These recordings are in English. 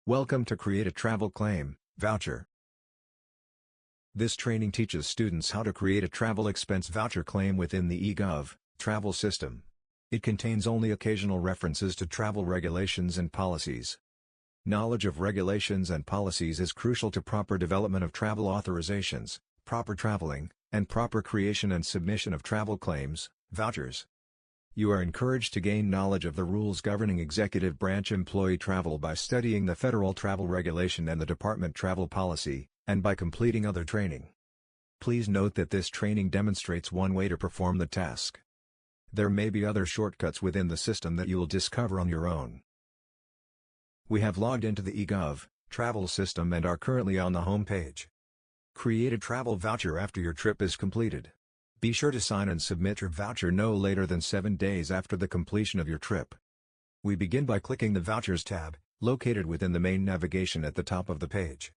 Welcome to Create a Travel Claim, Voucher. This training teaches students how to create a travel expense voucher claim within the eGov travel system. It contains only occasional references to travel regulations and policies. Knowledge of regulations and policies is crucial to proper development of travel authorizations, proper traveling, and proper creation and submission of travel claims, vouchers. You are encouraged to gain knowledge of the rules governing executive branch employee travel by studying the Federal Travel Regulation and the Department Travel Policy, and by completing other training. Please note that this training demonstrates one way to perform the task. There may be other shortcuts within the system that you will discover on your own. We have logged into the eGov travel system and are currently on the home page. Create a travel voucher after your trip is completed. Be sure to sign and submit your voucher no later than 7 days after the completion of your trip. We begin by clicking the Vouchers tab, located within the main navigation at the top of the page.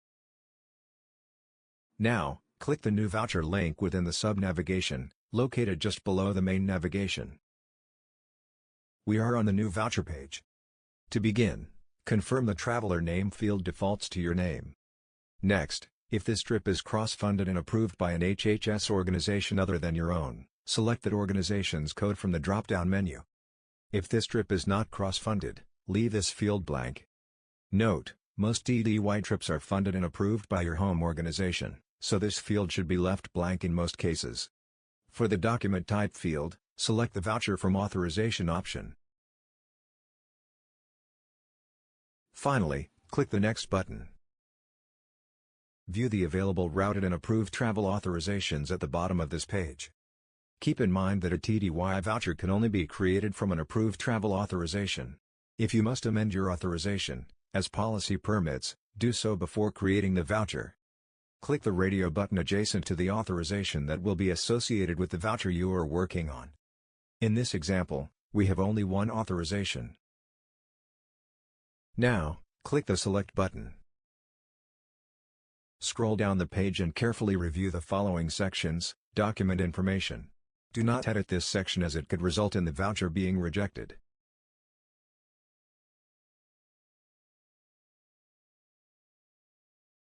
Now, click the New Voucher link within the sub-navigation, located just below the main navigation. We are on the New Voucher page. To begin, confirm the traveler name field defaults to your name. Next, if this trip is cross-funded and approved by an HHS organization other than your own, select that organization's code from the drop-down menu. If this trip is not cross-funded, leave this field blank. Note, most TDY trips are funded and approved by your home organization, so this field should be left blank in most cases. For the document type field, select the Voucher from Authorization option. Finally, click the Next button. View the available routed and approved travel authorizations at the bottom of this page. Keep in mind that a TDY voucher can only be created from an approved travel authorization. If you must amend your authorization, as policy permits, do so before creating the voucher. Click the radio button adjacent to the authorization that will be associated with the voucher you are working on. In this example, we have only one authorization. Now, click the Select button. Scroll down the page and carefully review the following sections. Document information. Do not edit this section as it could result in the voucher being rejected.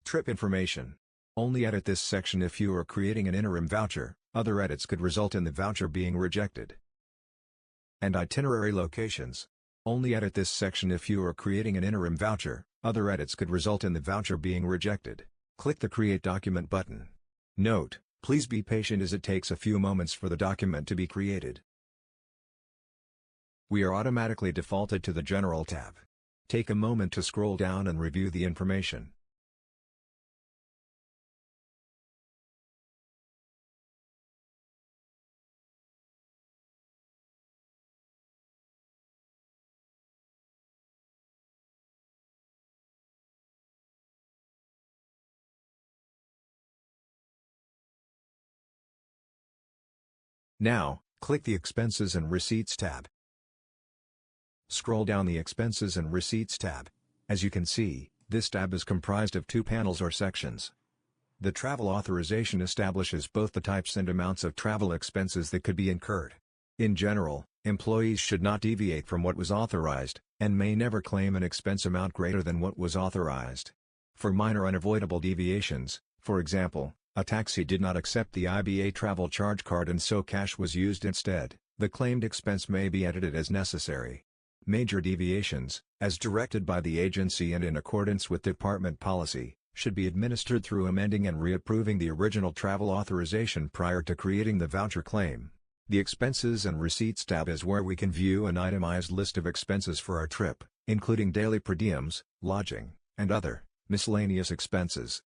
Trip information. Only edit this section if you are creating an interim voucher, other edits could result in the voucher being rejected. And itinerary locations. Only edit this section if you are creating an interim voucher, other edits could result in the voucher being rejected. Click the Create Document button. Note, please be patient as it takes a few moments for the document to be created. We are automatically defaulted to the General tab. Take a moment to scroll down and review the information. Now, click the Expenses and Receipts tab. Scroll down the Expenses and Receipts tab. As you can see, this tab is comprised of two panels or sections. The travel authorization establishes both the types and amounts of travel expenses that could be incurred. In general, employees should not deviate from what was authorized, and may never claim an expense amount greater than what was authorized. For minor unavoidable deviations, for example, a taxi did not accept the IBA travel charge card and so cash was used instead, the claimed expense may be edited as necessary. Major deviations, as directed by the agency and in accordance with department policy, should be administered through amending and reapproving the original travel authorization prior to creating the voucher claim. The Expenses and Receipts tab is where we can view an itemized list of expenses for our trip, including daily per diems, lodging, and other miscellaneous expenses.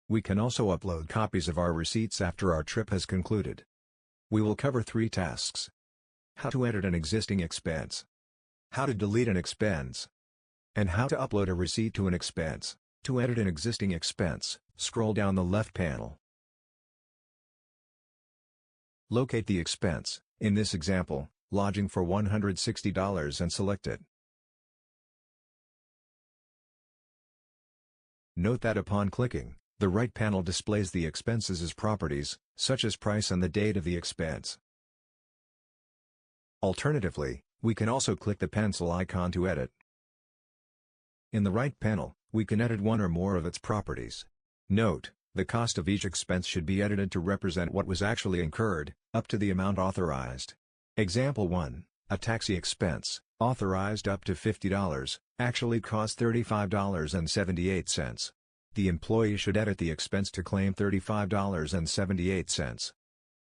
We can also upload copies of our receipts after our trip has concluded. We will cover 3 tasks. How to edit an existing expense. How to delete an expense. And how to upload a receipt to an expense. To edit an existing expense, scroll down the left panel. Locate the expense, in this example, lodging for $160 and select it. Note that upon clicking, the right panel displays the expenses as properties, such as price and the date of the expense. Alternatively, we can also click the pencil icon to edit. In the right panel, We can edit one or more of its properties. Note, the cost of each expense should be edited to represent what was actually incurred, up to the amount authorized. Example 1, a taxi expense, authorized up to $50, actually cost $35.78. The employee should edit the expense to claim $35.78.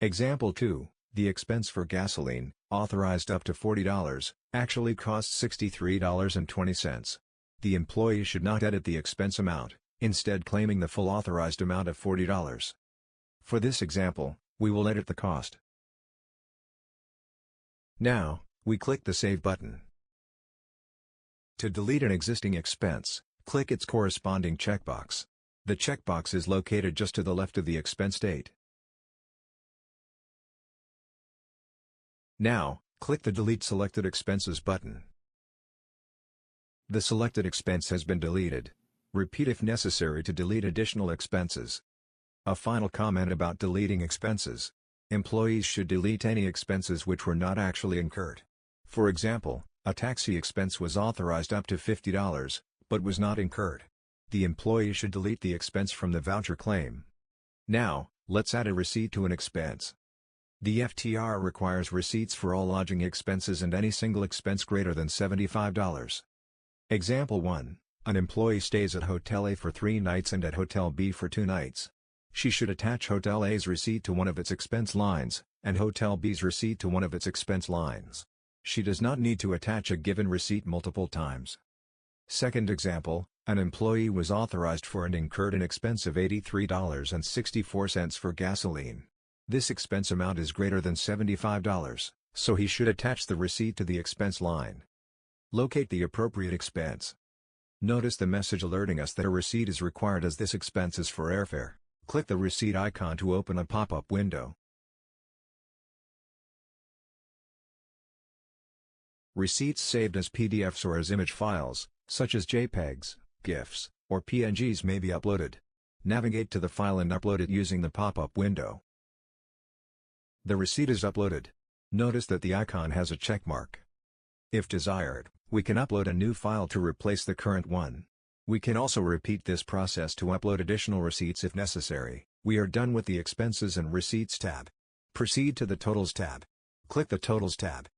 Example 2, the expense for gasoline, authorized up to $40, actually costs $63.20. The employee should not edit the expense amount, instead claiming the full authorized amount of $40. For this example, we will edit the cost. Now, we click the Save button. To delete an existing expense, click its corresponding checkbox. The checkbox is located just to the left of the expense date. Now, click the Delete Selected Expenses button. The selected expense has been deleted. Repeat if necessary to delete additional expenses. A final comment about deleting expenses. Employees should delete any expenses which were not actually incurred. For example, a taxi expense was authorized up to $50, but was not incurred. The employee should delete the expense from the voucher claim. Now, let's add a receipt to an expense. The FTR requires receipts for all lodging expenses and any single expense greater than $75. Example 1, an employee stays at Hotel A for 3 nights and at Hotel B for 2 nights. She should attach Hotel A's receipt to one of its expense lines, and Hotel B's receipt to one of its expense lines. She does not need to attach a given receipt multiple times. Second example, an employee was authorized for and incurred an expense of $83.64 for gasoline. This expense amount is greater than $75, so he should attach the receipt to the expense line. Locate the appropriate expense. Notice the message alerting us that a receipt is required as this expense is for airfare. Click the receipt icon to open a pop-up window. Receipts saved as PDFs or as image files, such as JPEGs, GIFs, or PNGs may be uploaded. Navigate to the file and upload it using the pop-up window. The receipt is uploaded. Notice that the icon has a check mark. If desired, we can upload a new file to replace the current one. We can also repeat this process to upload additional receipts if necessary. We are done with the Expenses and Receipts tab. Proceed to the Totals tab. Click the Totals tab.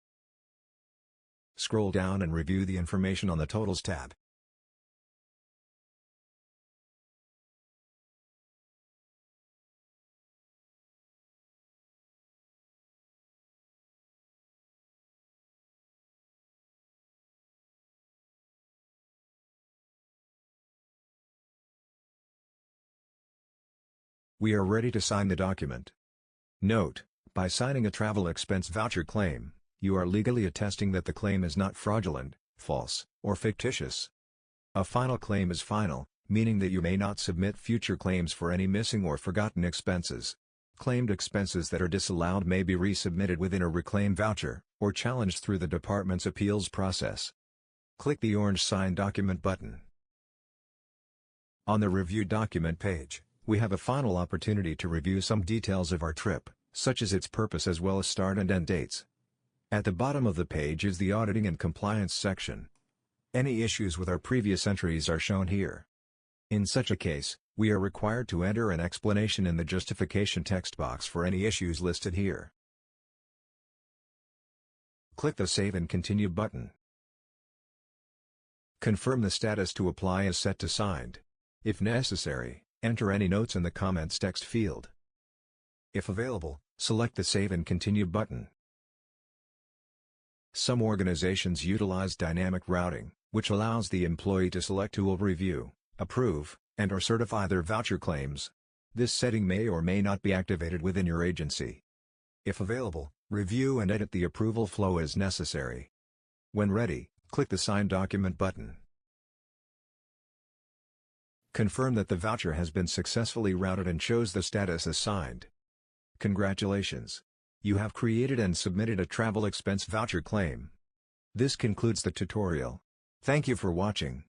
Scroll down and review the information on the Totals tab. We are ready to sign the document. Note, by signing a travel expense voucher claim, you are legally attesting that the claim is not fraudulent, false, or fictitious. A final claim is final, meaning that you may not submit future claims for any missing or forgotten expenses. Claimed expenses that are disallowed may be resubmitted within a reclaim voucher, or challenged through the department's appeals process. Click the orange Sign Document button. On the Review Document page, we have a final opportunity to review some details of our trip, such as its purpose as well as start and end dates. At the bottom of the page is the Auditing and Compliance section. Any issues with our previous entries are shown here. In such a case, we are required to enter an explanation in the justification text box for any issues listed here. Click the Save and Continue button. Confirm the status to apply is set to Signed. If necessary, enter any notes in the Comments text field. If available, select the Save and Continue button. Some organizations utilize dynamic routing, which allows the employee to select who will review, approve, and/or certify their voucher claims. This setting may or may not be activated within your agency. If available, review and edit the approval flow as necessary. When ready, click the Sign Document button. Confirm that the voucher has been successfully routed and shows the status as signed. Congratulations! You have created and submitted a travel expense voucher claim. This concludes the tutorial. Thank you for watching.